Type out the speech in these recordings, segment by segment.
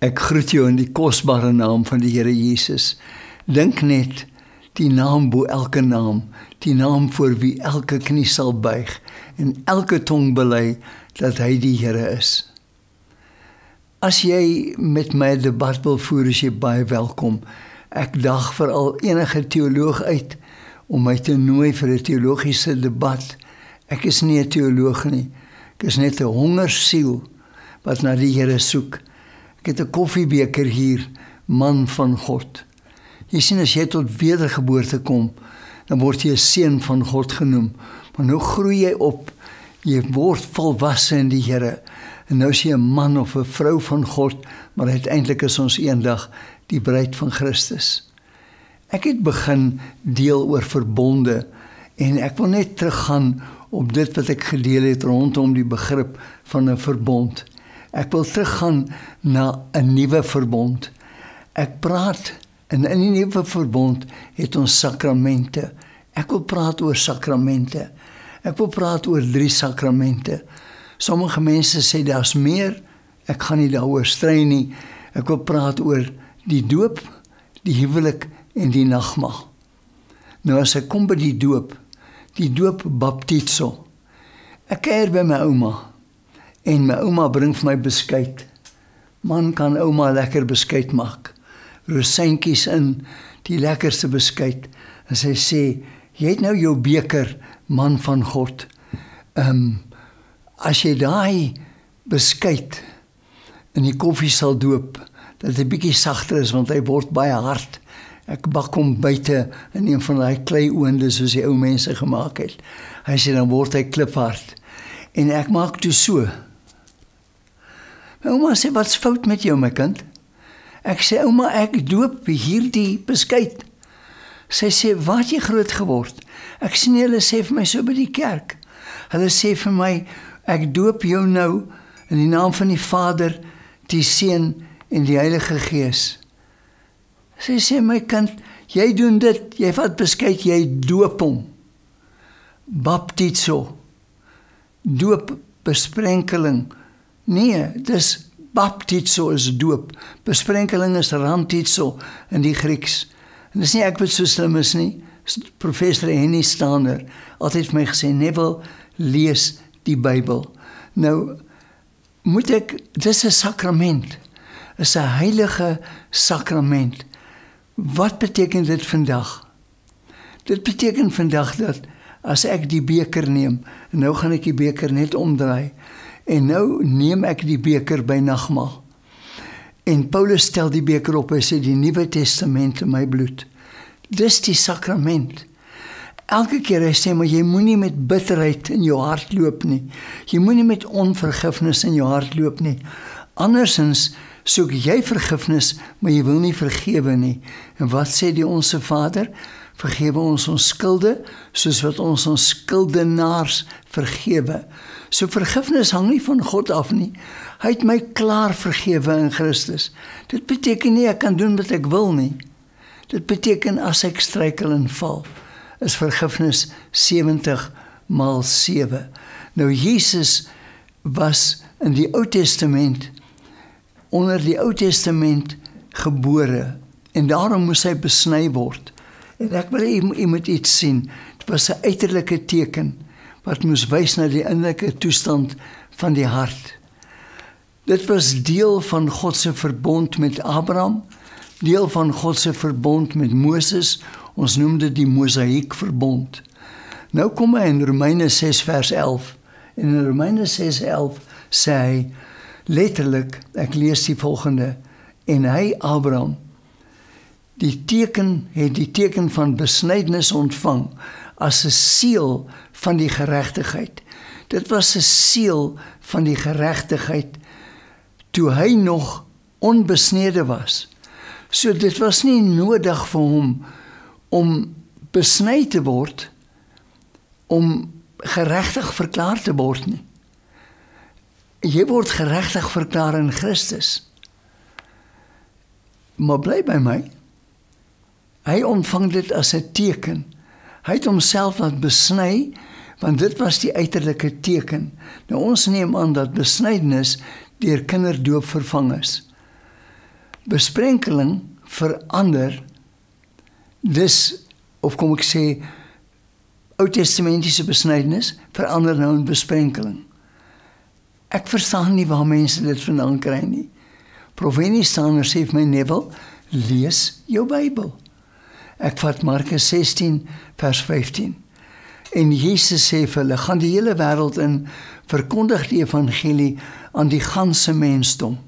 Ek groet jou in die kosbare naam van die Here Jesus. Dink net, die naam bo elke naam, die naam voor wie elke knie sal buig en elke tong bely dat hy die Here is. As jy met my 'n debat wil voer, is jy baie welkom. Ek daag veral enige teoloog uit om my te nooi vir 'n teologiese debat. Ek is nie 'n teoloog nie. Ek is net 'n hongersiel wat na die Here soek. Ek het 'n koffiebeker hier, man van God. Jy sien, as jy tot wedergeboorte kom, dan word jy 'n seun van God genoem. Maar nou groei jy op, jy word volwasse in die Here. En nou is jy 'n man of 'n vrou van God, maar uiteindelik is ons eendag die bruid van Christus. Ek het begin deel oor verbonde en ek wil net teruggaan op dit wat ek gedeel het rondom die begrip van 'n verbond. Ek wil teruggaan na 'n nuwe verbond. Ek praat, en in die nuwe verbond het ons sakramente. Ek wil praat oor sakramente. Ek wil praat oor 3 sakramente. Sommige mense sê daar's meer. Ek gaan nie daaroor stry nie. Ek wil praat oor die doop, die huwelik en die nagmaal. Nou as ek kom by die doop baptizo. Ek kuier by my ouma en my ouma bring vir my beskuit. Man, kan ouma lekker beskuit maak. Rosientjies in, die lekkerste beskuit. En sy sê, jy het nou jou beker, man van God. As jy daai beskuit in die koffie sal doop, dat hy bietjie sagter is, want hy word baie hard. Ek bak hom buite in een van die klei oonde soos die ou mense gemaak het. Hy sê, dan word hy kliphard. En ek maak toe so. My ouma sê, wat's fout met jou, my kind? Ek sê, ouma, ek doop hierdie beskuit. Sy sê, waar het jy groot geword? Ek sê nie, hulle sê vir my so by die kerk. Hulle sê vir my, ek doop jou nou in die naam van die Vader, die Seun en die Heilige Gees. Sy sê, my kind, jy doen dit, jy vat beskuit, jy doop hom. Baptizo. Doop, besprenkeling. Nee, dis baptizo is doop. Besprenkeling is rantizo in die Grieks. En dis nie ek wat so slim is nie. Professor Henny Stander altyd vir my gesê, Neville, lees die Bybel. Nou, dis 'n sakrament. Is 'n heilige sakrament. Wat beteken dit vandag? Dit beteken vandag dat as ek die beker neem, en nou gaan ek die beker net omdraai, en nou neem ek die beker by nagmaal. En Paulus stel die beker op, hy sê die Nuwe Testament in my bloed. Dis die sakrament. Elke keer hy sê, maar jy moenie met bitterheid in jou hart loop nie. Jy moenie met onvergifnis in jou hart loop nie. Andersins soek jy vergifnis, maar jy wil nie vergewe nie. En wat sê die Onse Vader? Vergewe ons skulde, soos wat ons skuldenaars vergewe. So vergifnis hang nie van God af nie. Hy het my klaar vergewe in Christus. Dit beteken nie ek kan doen wat ek wil nie. Dit beteken as ek struikel en val, is vergifnis 70x7. Nou Jesus was in die Ou Testament, onder die Ou Testament gebore, en daarom moes hy besny word. En ek wil jy moet iets sien, dit was 'n uiterlike teken, wat moes wys na die innerlike toestand van die hart. Dit was deel van God se verbond met Abraham, deel van God se verbond met Moses, ons noem dit die Mosaïek verbond. Nou kom hy in Romeine 6 vers 11, en in Romeine 6:11 sê hy, letterlik, ek lees die volgende, en hy, Abraham, het die teken van besnydenis ontvang, as 'n seël van die geregtigheid. Dit was 'n seël van die geregtigheid, toe hy nog onbesnede was. So dit was nie nodig vir hom om besny te word, om geregtig verklaar te word nie. Jy word geregtig verklaar in Christus. Maar bly by my, hy ontvang dit as 'n teken. Hy het homself laat besny, want dit was die uiterlike teken. Nou ons neem aan dat besnydenis deur kinderdoop vervang is. Besprenkeling verander, dis, of kom ek sê, Oud-testamentiese besnydenis, verander nou in besprenkeling. Ek verstaan nie waar mense dit vandaan kry nie. Proveni Stander sê vir my, Neville, lees jou Bybel. Ek vat Markus 16 vers 15. En Jesus sê vir hulle, gaan die hele wêreld in, verkondig die evangelie aan die ganse mensdom.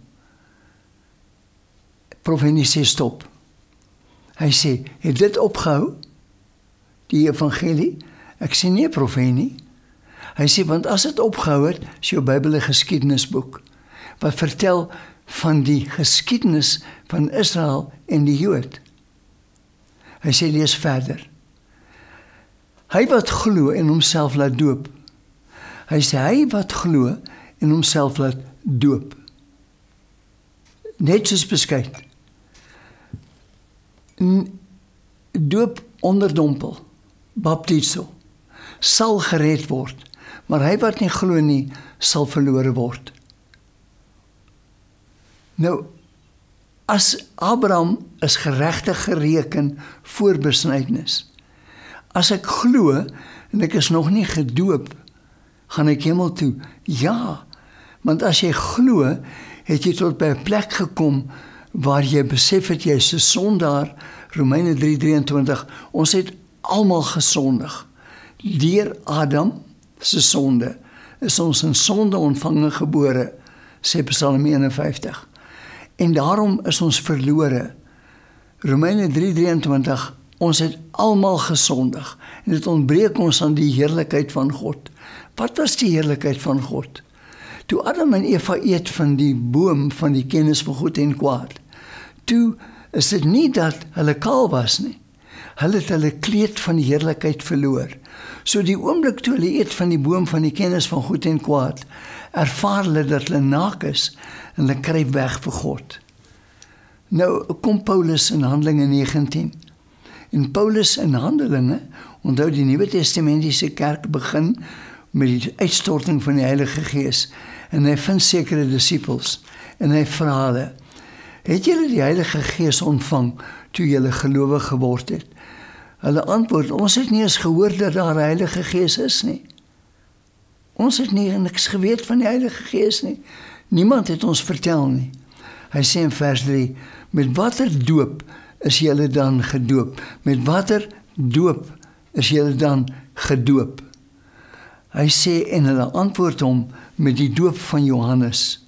Proveni sê stop. Hy sê, het dit opgehou? Die evangelie? Ek sê nee, Proveni. Hy sê, want as dit opgehou het, is jou Bybel 'n geskiedenisboek, wat vertel van die geskiedenis van Israel en die Jood. Hy sê, lees verder. Hy wat glo en homself laat doop. Hy sê, hy wat glo en homself laat doop. Net soos beskuit. Doop onderdompel, baptizo, sal gered word, maar hy wat nie glo nie, sal verlore word. Nou, as Abraham is geregtig gereken voor besnydenis. As ek glo en ek is nog nie gedoop, gaan ek hemel toe. Ja, want as jy glo, het jy tot by 'n plek gekom waar jy besef het jy is 'n sondaar. Romeine 3:23, ons het almal gesondig. Deur Adam se sonde is ons in sonde ontvange gebore, sê Psalm 51. En daarom is ons verlore. Romeine 3:23, ons het almal gesondig en dit ontbreek ons aan die heerlikheid van God. Wat was die heerlikheid van God? Toe Adam en Eva eet van die boom van die kennis van goed en kwaad, toe is dit nie dat hulle kaal was nie. Hulle het hulle kleed van die heerlikheid verloor. So die oomblik toe hulle eet van die boom van die kennis van goed en kwaad, ervaar hulle dat hulle naak is en hulle kruip weg vir God. Nou kom Paulus in Handelinge 19. En Paulus in Handelinge, onthou die Nuwe Testamentiese kerk begin met die uitstorting van die Heilige Gees, en hy vind sekere disippels, en hy vra hulle, het julle die Heilige Gees ontvang toe julle gelowig geword het? Hulle antwoord, ons het nie eens gehoor dat daar 'n Heilige Gees is nie. Ons het nie niks geweet van die Heilige Gees nie. Niemand het ons vertel nie. Hy sê in vers 3, met watter doop is julle dan gedoop? Met watter doop is julle dan gedoop? Hy sê, en hulle antwoord hom, met die doop van Johannes.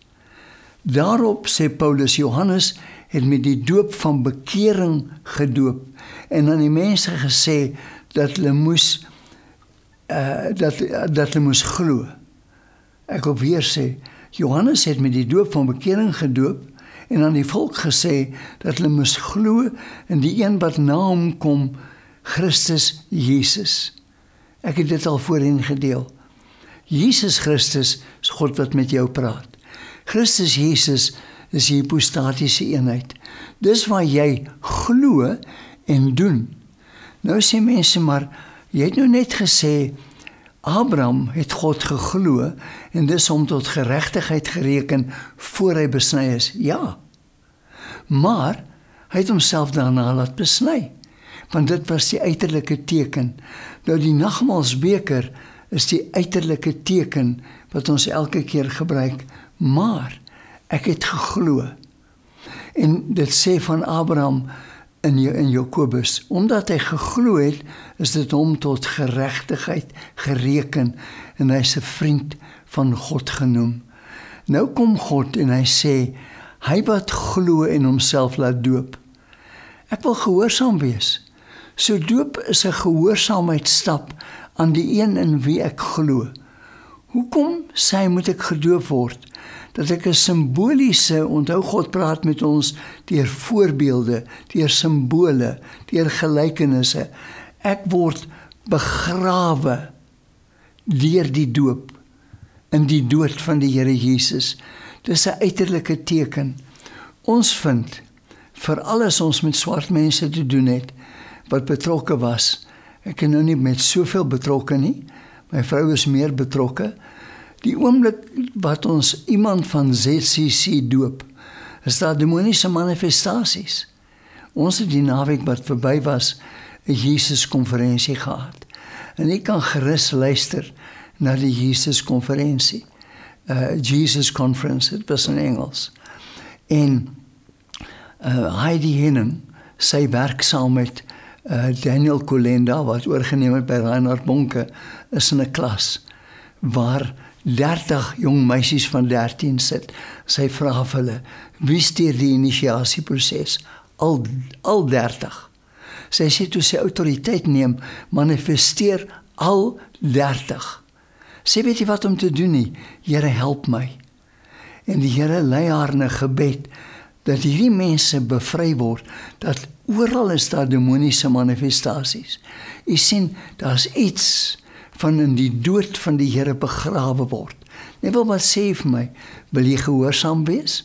Daarop sê Paulus, Johannes het met die doop van bekering gedoop en aan die mense gesê dat hulle moes dat hulle moes glo. Ek wil weer sê, Johannes het met die doop van bekering gedoop en aan die volk gesê dat hulle moes glo in die een wat na hom kom, Christus Jesus. Ek het dit al voorheen gedeel. Jesus Christus is God wat met jou praat. Christus Jesus is die hypostatiese eenheid. Dis waar jy glo en doen. Nou sê mense maar, jy het nou net gesê, Abraham het God geglo en dis hom tot geregtigheid gereken voor hy besny is. Ja, maar hy het homself daarna laat besny, want dit was die uiterlike teken. Nou die nagmaalsbeker is die uiterlike teken wat ons elke keer gebruik, maar ek het geglo. En dit sê van Abraham in Jakobus, omdat hy geglo het, is dit hom tot geregtigheid gereken en hy is 'n vriend van God genoem. Nou kom God en hy sê, hy wat glo en homself laat doop. Ek wil gehoorsaam wees. So doop is 'n gehoorsaamheidsstap aan die een in wie ek glo. Hoekom sê hy moet ek gedoop word? Dat ek 'n simboliese, onthou God praat met ons deur voorbeelde, deur simbole, deur gelykenisse. Ek word begrawe deur die doop in die dood van die Here Jesus. Dis 'n uiterlike teken. Ons vind, veral as ons met swart mense te doen het, wat betrokke was, ek is nou nie met soveel betrokke nie, my vrou is meer betrokke, die oomblik wat ons iemand van ZCC doop, is daar demoniese manifestasies. Ons het die naweek wat verby was, 'n Jesus-konferensie gehad. En ek kan gerus luister na die Jesus-konferensie. Jesus Conference, het was in Engels. En Heidi Henning, sy werk saam met Daniel Kolenda, wat oorgeneem het by Reinhard Bonke, is in 'n klas, waar 30 jong meisies van 13 sit. Sy vra vir hulle, wie stuur die initiasieproses? Al 30. Sy sê, toe sy autoriteit neem, manifesteer al 30. Sy weet nie wat om te doen nie. Here, help my. En die Here lei haar in 'n gebed, dat hierdie mense bevry word, dat oral is daar demoniese manifestasies. U sien, daar's iets van in die dood van die Here begrawe word. Net wil wat sê vir my, wil jy gehoorsaam wees?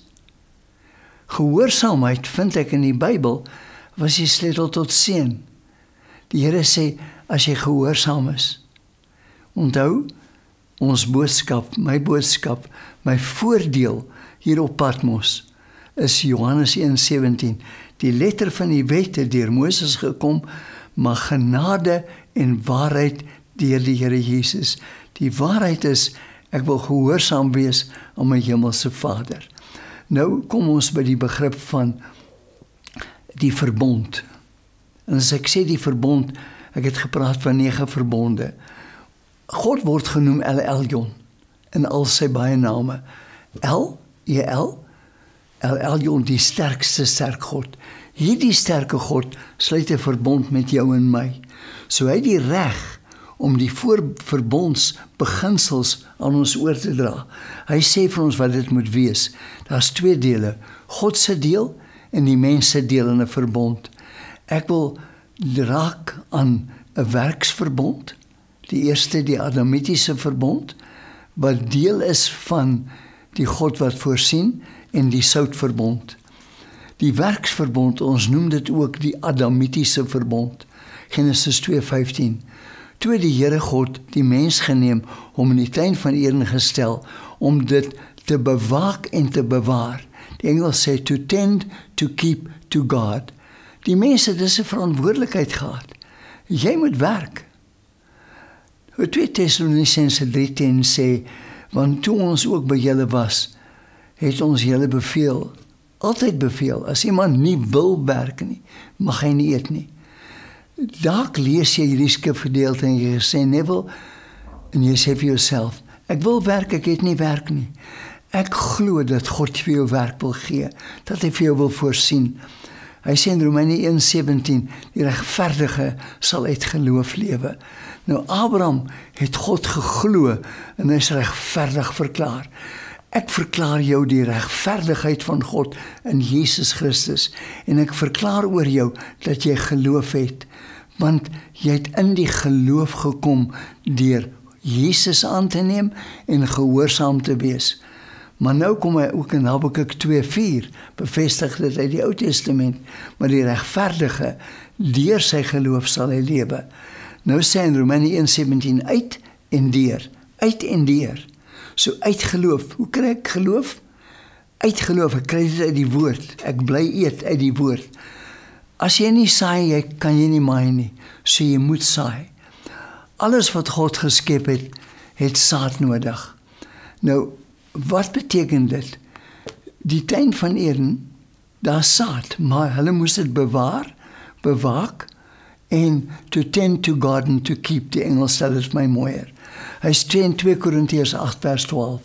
Gehoorsaamheid, vind ek in die Bybel, was die sleutel tot seën. Die Here sê, as jy gehoorsaam is, onthou, ons boodskap, my voordeel hier op Patmos, is Johannes 1:17. Die letter van die wet het deur Moses gekom, maar genade en waarheid deur die Here Jesus. Die waarheid is, ek wil gehoorsaam wees aan my hemelse Vader. Nou kom ons by die begrip van die verbond. En as ek sê die verbond, ek het gepraat van 9 verbonde. God word genoem El Elyon in al sy baie name. El Elyon, die sterkste sterk God. Hierdie sterke God sluit 'n verbond met jou en my. So hy het die reg om die verbondsbeginsels aan ons oor te dra. Hy sê vir ons wat dit moet wees. Daar's 2 dele, God se deel en die mens se deel in 'n verbond. Ek wil raak aan 'n werksverbond, die eerste, die Adamitiese verbond, wat deel is van die God wat voorsien, en die soutverbond. Die werksverbond, ons noem dit ook die Adamitiese verbond. Genesis 2:15. Toe die Here God die mens geneem, hom in die tuin van Eden gestel, om dit te bewaak en te bewaar. Die Engels sê to tend, to keep, to guard. Die mens het dus 'n verantwoordelikheid gehad. Jy moet werk. 2 Tessalonisense 3:10 sê, want toe ons ook by julle was, het ons julle beveel, altyd beveel, as iemand nie wil werk nie, mag hy nie eet nie. Dalk lees jy hierdie skrifgedeelte en jy sê, Neville, en jy sê vir jouself, ek wil werk, ek het nie werk nie. Ek glo dat God vir jou werk wil gee, dat hy vir jou wil voorsien. Hy sê in Romeine 1:17, die regverdige sal uit geloof lewe. Nou Abraham het God geglo en hy is regverdig verklaar. Ek verklaar jou die regverdigheid van God in Jesus Christus en ek verklaar oor jou dat jy geloof het, want jy het in die geloof gekom deur Jesus aan te neem en gehoorsaam te wees. Maar nou kom hy ook in Habakuk 2:4, bevestig dit uit die Ou Testament, maar die regverdige, deur sy geloof sal hy lewe. Nou sê in Romeine 1:17, uit en deur. So uit geloof, hoe kry ek geloof? Uit geloof, ek kry dit uit die woord, ek bly eet uit die woord. As jy nie saai, kan jy nie maai nie, so jy moet saai. Alles wat God geskep het, het saad nodig. Nou, wat beteken dit? Die tuin van Eden, daar saad, maar hulle moes dit bewaak, en to tend to garden, to keep, die Engels stel dit my mooier. Hy sê in 2 Korintiërs 8:12,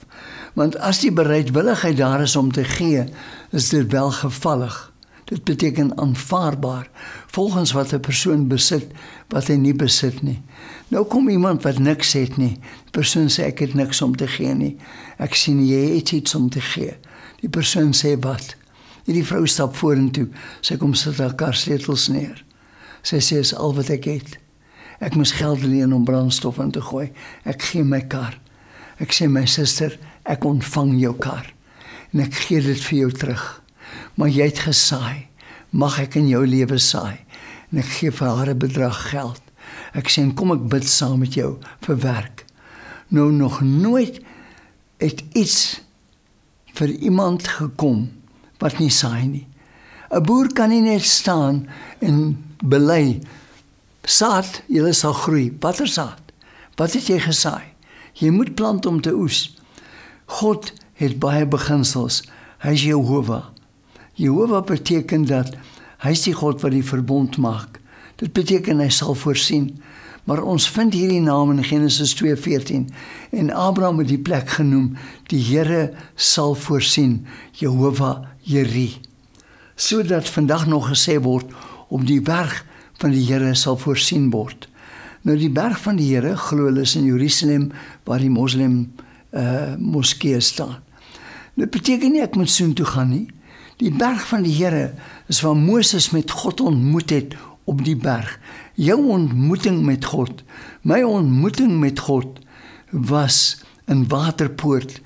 want as die bereidwilligheid daar is om te gee, is dit welgevallig. Dit beteken aanvaarbaar, volgens wat 'n persoon besit, wat hy nie besit nie. Nou kom iemand wat niks het nie, die persoon sê ek het niks om te gee nie, ek sien jy het iets om te gee. Die persoon sê wat? Die vrou stap vorentoe, sy kom sit haar kar sleutels neer. Sy sê, is al wat ek het. Ek moes geld leen om brandstof in te gooi. Ek gee my kar. Ek sê, my suster, ek ontvang jou kar. En ek gee dit vir jou terug. Maar jy het gesaai. Mag ek in jou lewe saai. En ek gee vir haar 'n bedrag geld. Ek sê, kom ek bid saam met jou vir werk. Nou nog nooit het iets vir iemand gekom wat nie saai nie. 'n Boer kan nie net staan en bely, saad, julle sal groei. Watter saad? Wat het jy gesaai? Jy moet plant om te oes. God het baie beginsels. Hy is Jehovah. Jehovah beteken dat hy is die God wat die verbond maak. Dit beteken hy sal voorsien. Maar ons vind hierdie naam in Genesis 2:14 en Abraham het die plek genoem, die Here sal voorsien, Jehovah Jiri. Sodat vandag nog gesê word, op die berg van die Here sal voorsien word. Nou die berg van die Here, glo hulle is in Jerusalem, waar die moslim moskee staan. Dit beteken nie ek moet soontoe gaan nie. Die berg van die Here is waar Moses met God ontmoet het op die berg. Jou ontmoeting met God, my ontmoeting met God was in Waterpoort,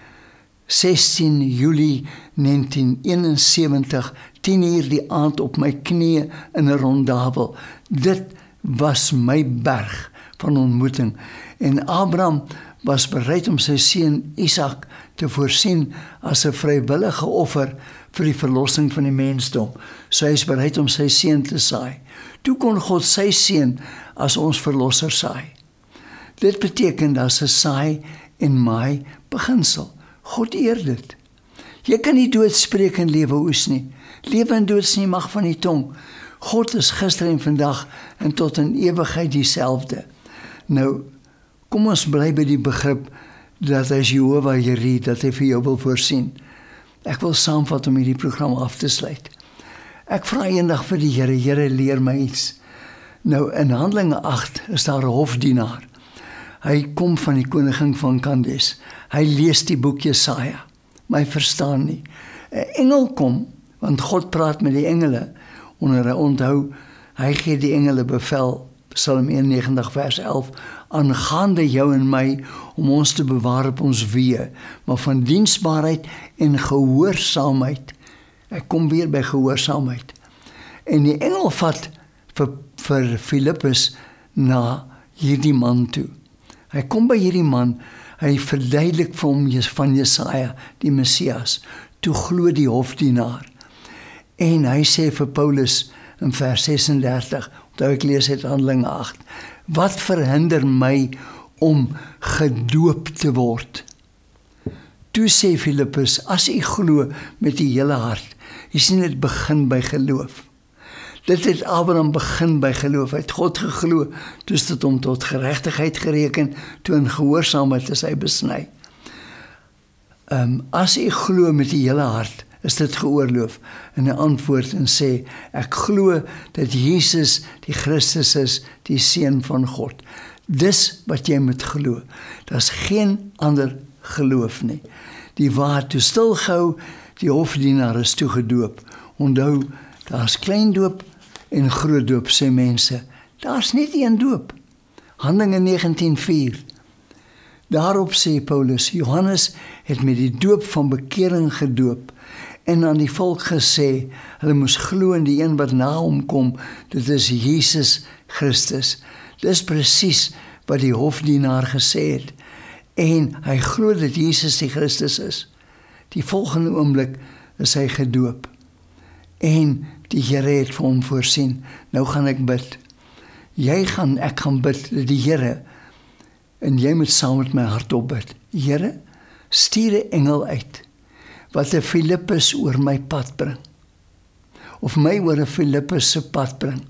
16 Julie 1971, 10:00 die aand op my knieë in 'n rondabel. Dit was my berg van ontmoeting. En Abraham was bereid om sy seun Isak te voorsien as 'n vrywillige offer vir die verlossing van die mensdom. So hy is bereid om sy seun te saai. Toe kon God sy seun as ons verlosser saai. Dit beteken dat 'n saai en maai beginsel. God eer dit. Jy kan nie dood spreek en lewe oes nie. Lewe en dood is nie mag van die tong. God is gister en vandag en tot in ewigheid dieselfde. Nou, kom ons bly by die begrip dat hy is Jehovah Jiri, dat hy vir jou wil voorsien. Ek wil saamvat om hierdie program af te sluit. Ek vra eendag vir die Here, Here leer my iets. Nou in Handelinge 8 is daar 'n hofdienaar. Hy kom van die koningin van Kandes. Hy lees die boek Jesaja, maar hy verstaan nie. 'n Engel kom, want God praat met die engele. Onthou, hy gee die engele bevel, Psalm 91 vers 11, aangaande jou en my, om ons te bewaar op ons weë, maar van diensbaarheid en gehoorsaamheid. Ek kom weer by gehoorsaamheid. En die engel vat vir Filippus na hierdie man toe. Hy kom by hierdie man, hy verduidelik vir hom van Jesaja, die Messias. Toe glo die hofdienaar. En hy sê vir Paulus in vers 36, onthou ek lees uit Handelinge 8, wat verhinder my om gedoop te word? Toe sê Filippus, as u glo met die hele hart, jy sien dit begin by geloof. Dit het Abraham begin by geloof, hy het God geglo, toe is dit hom tot geregtigheid gereken, toe in gehoorsaamheid is hy besny. As u glo met die hele hart, is dit geoorloof, en hy antwoord en sê, ek glo dat Jesus die Christus is, die Seun van God. Dis wat jy moet glo, daar is geen ander geloof nie. Die waard toe stilgehou, die hofdienaar is toegedoop. Onthou, daar is klein doop en groot doop, sê mense. Daar is net een doop. Handelinge 19:4. Daarop sê Paulus, Johannes het met die doop van bekering gedoop en aan die volk gesê, hulle moes glo in die een wat na hom kom, dit is Jesus Christus. Dis presies wat die hofdienaar gesê het. En hy glo dat Jesus die Christus is. Die volgende oomblik is hy gedoop. En die Here het vir hom voorsien. Nou gaan ek bid. Ek gaan bid dat die Here, en jy moet saam met my hart bid. Here, stuur 'n engel uit, wat 'n Filippus oor my pad bring. Of my oor 'n Filippus se pad bring.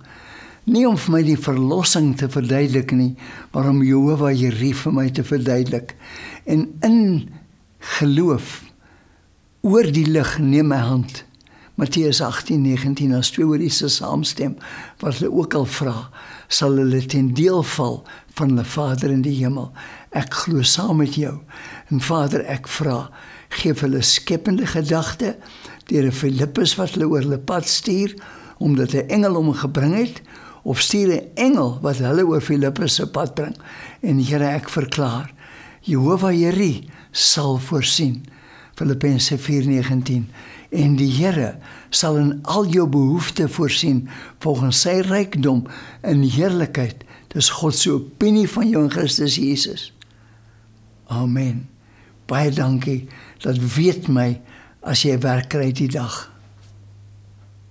Nie om vir my die verlossing te verduidelik nie, maar om Jehovah Jiri vir my te verduidelik. En in geloof, oor die lig neem my hand. Matteus 18:19, as twee oor iets saamstem, wat hulle ook al vra, sal hulle ten deel val van hulle Vader in die hemel. Ek glo saam met jou. En Vader, ek vra, geef hulle skepende gedagte, deur 'n Filippus wat hulle oor hulle pad stuur, omdat 'n engel hom gebring het, of stuur 'n engel wat hulle oor Filippus se pad bring. En Here, ek verklaar, Jehovah Jiri sal voorsien. Filippense 4:19. En die Here sal in al jou behoeftes voorsien, volgens sy rykdom in heerlikheid. Dis God se opinie van jou in Christus Jesus. Amen. Baie dankie, dat weet my, as jy werk kry die dag.